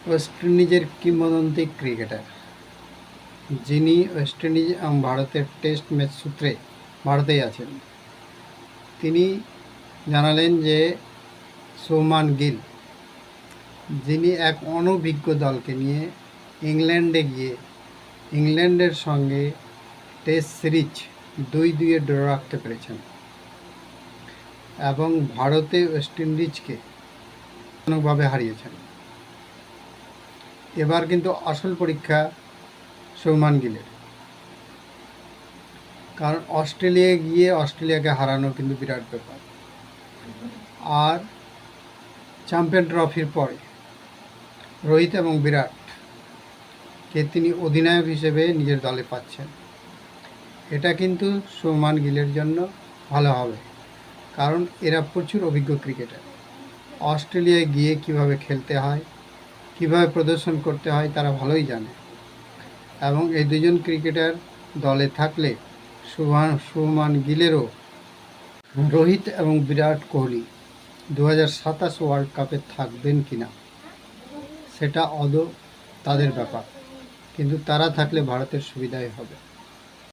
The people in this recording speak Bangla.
ওয়েস্ট ইন্ডিজের কিংবদন্তি ক্রিকেটার, যিনি ওয়েস্ট ইন্ডিজ এবং ভারতের টেস্ট ম্যাচ সূত্রে ভারতেই আছেন, তিনি জানালেন যে শুভমান গিল, যিনি এক অনভিজ্ঞ দলকে নিয়ে ইংল্যান্ডে গিয়ে ইংল্যান্ডের সঙ্গে টেস্ট সিরিজ 2-2 ড্র রাখতে পেরেছেন এবং ভারতে ওয়েস্ট ইন্ডিজকে ভাবে হারিয়েছেন। এবার কিন্তু আসল পরীক্ষা শুভমান গিলের, কারণ অস্ট্রেলিয়ায় গিয়ে অস্ট্রেলিয়াকে হারানো কিন্তু বিরাট ব্যাপার। আর চ্যাম্পিয়ন ট্রফির পরে রোহিত এবং বিরাটকে তিনি অধিনায়ক হিসেবে নিজের দলে পাচ্ছেন। এটা কিন্তু শুভমান গিলের জন্য ভালো হবে, কারণ এরা প্রচুর অভিজ্ঞ ক্রিকেটার। অস্ট্রেলিয়ায় গিয়ে কিভাবে খেলতে হয়, কিভাবে প্রদর্শন করতে হয় তারা ভালোই জানে, এবং এই দুজন ক্রিকেটার দলে থাকলে শুভমান গিলেরও রোহিত এবং বিরাট কোহলি 2027 ওয়ার্ল্ড কাপে থাকবেন কিনা সেটা তাদের ব্যাপার, কিন্তু তারা থাকলে ভারতের সুবিধাই হবে।